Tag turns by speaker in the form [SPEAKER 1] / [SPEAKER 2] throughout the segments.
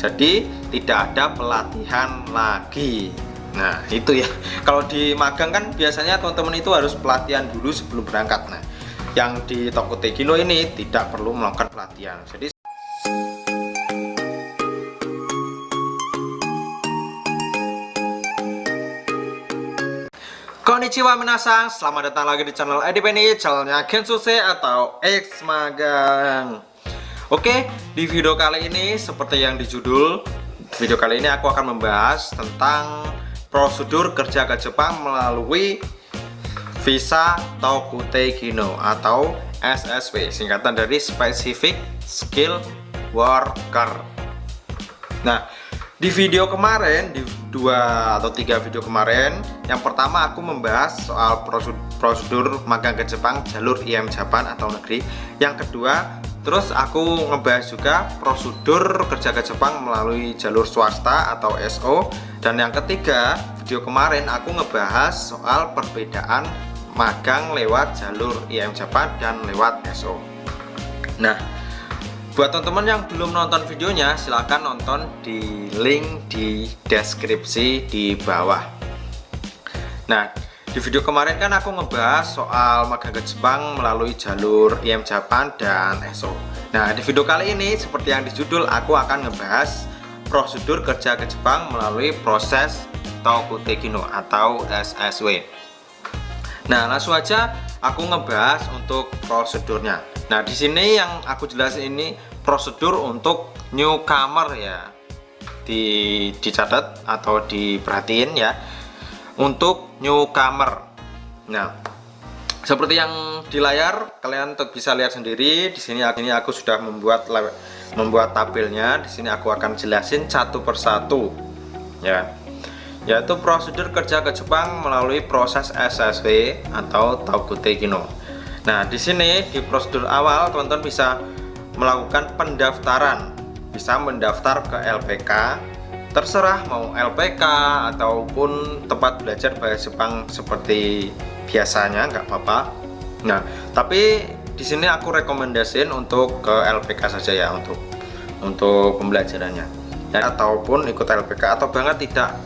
[SPEAKER 1] jadi tidak ada pelatihan lagi. Nah itu ya, kalau di magang kan biasanya teman-teman itu harus pelatihan dulu sebelum berangkat. Nah yang di Tokute Kino ini tidak perlu melakukan pelatihan. Jadi konnichiwa minasang, selamat datang lagi di channel EDP ini, channelnya Gensuse atau X Magang. Oke, di video kali ini seperti yang di judul, video kali ini aku akan membahas tentang prosedur kerja ke Jepang melalui visa Tokute Kino atau SSW, singkatan dari Specific Skill Worker. Nah, di video kemarin, di 2 atau 3 video kemarin, yang pertama aku membahas soal prosedur magang ke Jepang jalur IM Japan atau negeri. Yang kedua, terus aku ngebahas juga prosedur kerja ke Jepang melalui jalur swasta atau SO. Dan yang ketiga, video kemarin aku ngebahas soal perbedaan magang lewat jalur IM Japan dan lewat SO. Nah, buat teman-teman yang belum nonton videonya, silahkan nonton di link di deskripsi di bawah. Nah, di video kemarin kan aku ngebahas soal magang ke Jepang melalui jalur IM Japan dan SO. Nah, di video kali ini seperti yang di judul, aku akan ngebahas prosedur kerja ke Jepang melalui proses Tokute Kino atau SSW. Nah, langsung aja aku ngebahas untuk prosedurnya. Nah, di sini yang aku jelasin ini prosedur untuk newcomer ya. Dicatat atau diperhatiin ya. Untuk newcomer. Nah, seperti yang di layar kalian bisa lihat sendiri. Di sini aku sudah membuat tabelnya. Di sini aku akan jelasin satu persatu ya. Yaitu prosedur kerja ke Jepang melalui proses SSW atau Tokute Kino. Nah, di sini di prosedur awal teman-teman bisa melakukan pendaftaran, bisa mendaftar ke LPK, terserah mau LPK ataupun tempat belajar bahasa Jepang seperti biasanya, nggak apa-apa. Nah, tapi di sini aku rekomendasiin untuk ke LPK saja ya untuk pembelajarannya, ya, ataupun ikut LPK atau banget tidak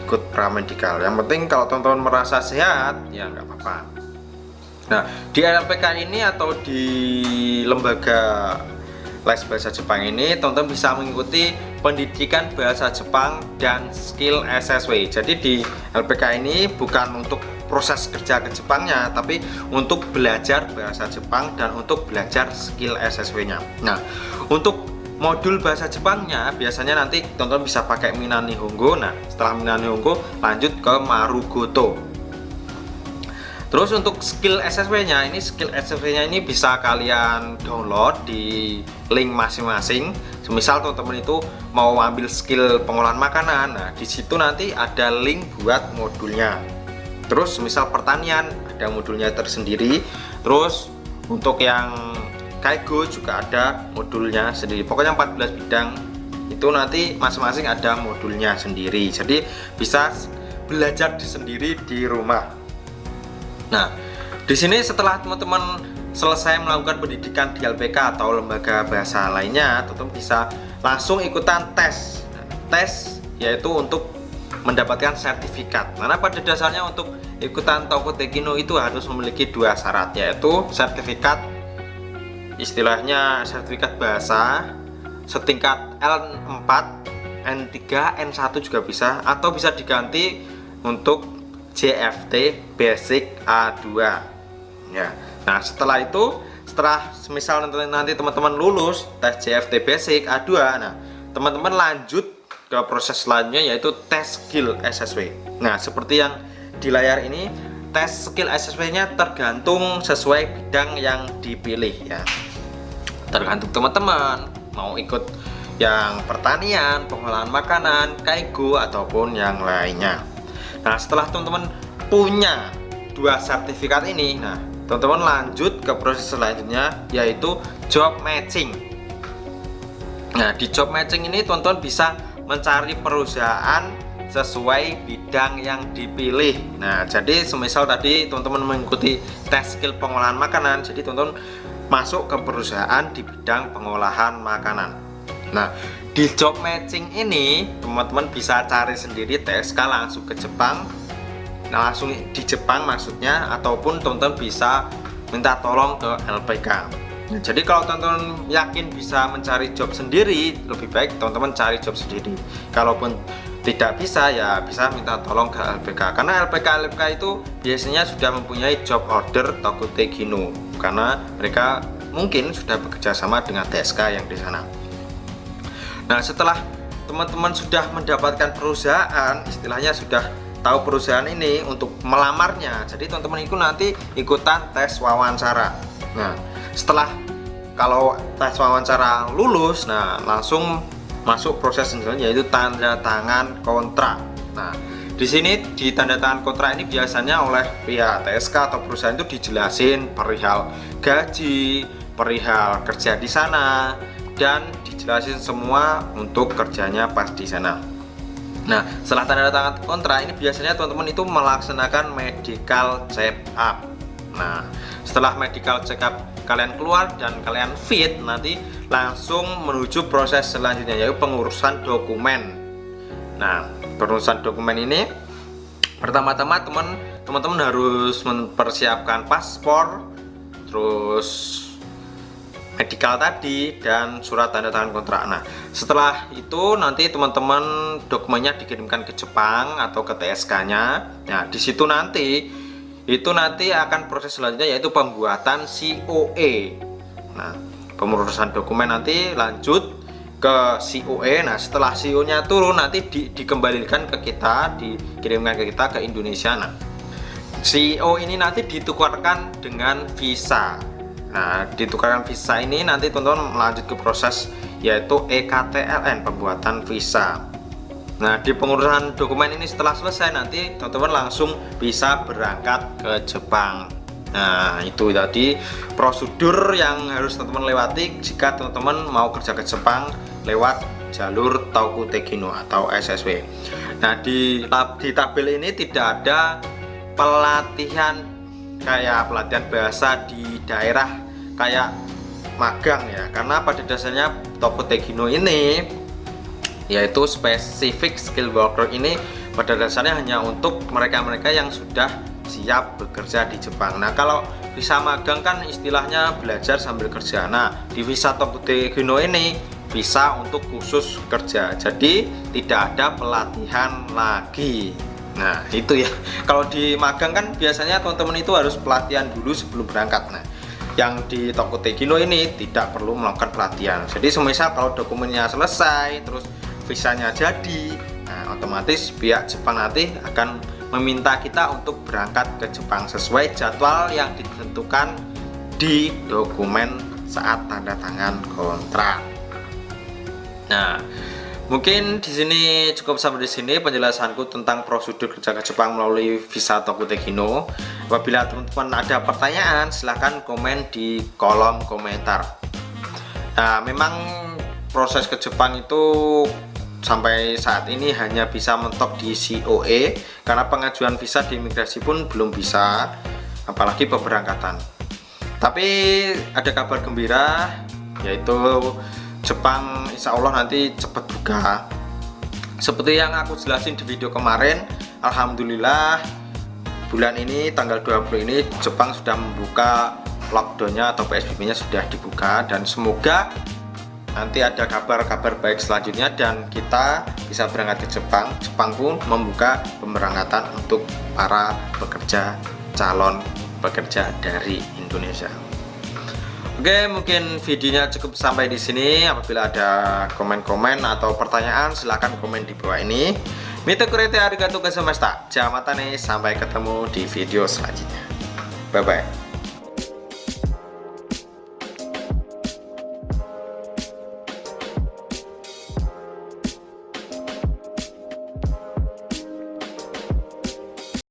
[SPEAKER 1] ikut pramedikal. Yang penting kalau teman-teman merasa sehat ya nggak apa-apa. Nah, di LPK ini atau di lembaga les bahasa Jepang ini teman-teman bisa mengikuti pendidikan bahasa Jepang dan skill SSW. Jadi di LPK ini bukan untuk proses kerja ke Jepangnya, tapi untuk belajar bahasa Jepang dan untuk belajar skill SSW-nya. Nah, untuk modul bahasa Jepangnya biasanya nanti teman-teman bisa pakai Minnan Nihongo. Nah, setelah Minnan Nihongo lanjut ke Marugoto. Terus untuk skill SSW-nya ini bisa kalian download di link masing-masing. Semisal teman-teman itu mau ambil skill pengolahan makanan, nah di situ nanti ada link buat modulnya. Terus misal pertanian ada modulnya tersendiri. Terus untuk yang Kaigo juga ada modulnya sendiri. Pokoknya 14 bidang itu nanti masing-masing ada modulnya sendiri. Jadi bisa belajar sendiri di rumah. Nah, di sini setelah teman-teman selesai melakukan pendidikan di LPK atau lembaga bahasa lainnya, teman-teman bisa langsung ikutan tes. Tes yaitu untuk mendapatkan sertifikat. Karena pada dasarnya untuk ikutan Tokute Kino itu harus memiliki 2 syarat, yaitu sertifikat, istilahnya sertifikat bahasa setingkat L4, N3, N1 juga bisa, atau bisa diganti untuk JFT Basic A2 ya. Nah, setelah itu, semisal nanti teman-teman lulus tes JFT Basic A2, nah teman-teman lanjut ke proses selanjutnya yaitu tes skill SSW. Nah, seperti yang di layar ini, tes skill SSW-nya tergantung sesuai bidang yang dipilih ya. Tergantung teman-teman mau ikut yang pertanian, pengolahan makanan, Kaigo ataupun yang lainnya. Nah, setelah teman-teman punya 2 sertifikat ini, nah teman-teman lanjut ke proses selanjutnya yaitu job matching. Nah, di job matching ini teman-teman bisa mencari perusahaan sesuai bidang yang dipilih. Nah, jadi semisal tadi teman-teman mengikuti tes skill pengolahan makanan, jadi teman-teman masuk ke perusahaan di bidang pengolahan makanan. Nah, Di job matching ini teman-teman bisa cari sendiri TSK langsung ke Jepang, nah langsung di Jepang maksudnya, ataupun teman-teman bisa minta tolong ke LPK. Nah, jadi kalau teman-teman yakin bisa mencari job sendiri, lebih baik teman-teman cari job sendiri. Kalaupun tidak bisa, ya bisa minta tolong ke LPK, karena LPK itu biasanya sudah mempunyai job order Tokute Gino, karena mereka mungkin sudah bekerja sama dengan TSK yang di sana. Nah, setelah teman-teman sudah mendapatkan perusahaan, istilahnya sudah tahu perusahaan ini untuk melamarnya, jadi teman-teman itu nanti ikutan tes wawancara. Nah, setelah kalau tes wawancara lulus, nah langsung masuk proses selanjutnya, yaitu tanda tangan kontrak. Nah, di sini di tanda tangan kontrak ini biasanya oleh pihak TSK atau perusahaan itu dijelasin perihal gaji, perihal kerja di sana, dan dijelasin semua untuk kerjanya pas di sana. Nah, setelah tanda tangan kontrak ini biasanya teman-teman itu melaksanakan medical check up. Nah, setelah medical check up kalian keluar dan kalian fit, nanti langsung menuju proses selanjutnya, yaitu pengurusan dokumen. Nah, pengurusan dokumen ini pertama-tama teman-teman harus mempersiapkan paspor, terus medical tadi, dan surat tanda tangan kontrak. Nah, setelah itu nanti teman-teman dokumennya dikirimkan ke Jepang atau ke TSK-nya. Nah, di situ nanti akan proses selanjutnya, yaitu pembuatan COE. Nah, pengurusan dokumen nanti lanjut ke COE. Nah, setelah CO-nya turun nanti dikembalikan ke kita, dikirimkan ke kita ke Indonesia. Nah, CO ini nanti ditukarkan dengan visa. Nah, ditukarkan visa ini nanti teman-teman lanjut ke proses, yaitu EKTLN, pembuatan visa. Nah, di pengurusan dokumen ini setelah selesai, nanti teman-teman langsung bisa berangkat ke Jepang. Nah, itu tadi prosedur yang harus teman-teman lewati jika teman-teman mau kerja ke Jepang lewat jalur Tokute Gino atau SSW. Nah, di tabel ini tidak ada pelatihan kayak pelatihan bahasa di daerah kayak magang ya, karena pada dasarnya Tokute Gino ini, yaitu specific skill worker ini, pada dasarnya hanya untuk mereka-mereka yang sudah siap bekerja di Jepang. Nah, kalau visa magang kan istilahnya belajar sambil kerja. Nah, di visa Tokute Gino ini visa untuk khusus kerja, jadi tidak ada pelatihan lagi. Nah, itu ya. Kalau di magang kan biasanya teman-teman itu harus pelatihan dulu sebelum berangkat. Nah, yang di Tokute Gino ini tidak perlu melakukan pelatihan. Jadi semisal kalau dokumennya selesai, terus visanya jadi, nah otomatis pihak Jepang nanti akan meminta kita untuk berangkat ke Jepang sesuai jadwal yang ditentukan di dokumen saat tanda tangan kontrak. Nah, mungkin di sini cukup sampai di sini penjelasanku tentang prosedur kerja ke Jepang melalui visa Tokute Gino. Apabila teman-teman ada pertanyaan, silahkan komen di kolom komentar. Nah, memang proses ke Jepang itu sampai saat ini hanya bisa mentok di COE, karena pengajuan visa di imigrasi pun belum bisa, apalagi pemberangkatan. Tapi ada kabar gembira, yaitu Jepang insya Allah nanti cepat buka. Seperti yang aku jelasin di video kemarin, alhamdulillah bulan ini tanggal 20 ini Jepang sudah membuka lockdownnya atau PSBB-nya sudah dibuka, dan semoga nanti ada kabar-kabar baik selanjutnya dan kita bisa berangkat ke Jepang. Jepang pun membuka pemberangkatan untuk para pekerja, calon pekerja dari Indonesia. Oke, mungkin videonya cukup sampai di sini. Apabila ada komen-komen atau pertanyaan, silahkan komen di bawah ini. Mito kurete arigatou gozaimashita. Jamatane, sampai ketemu di video selanjutnya. Bye bye.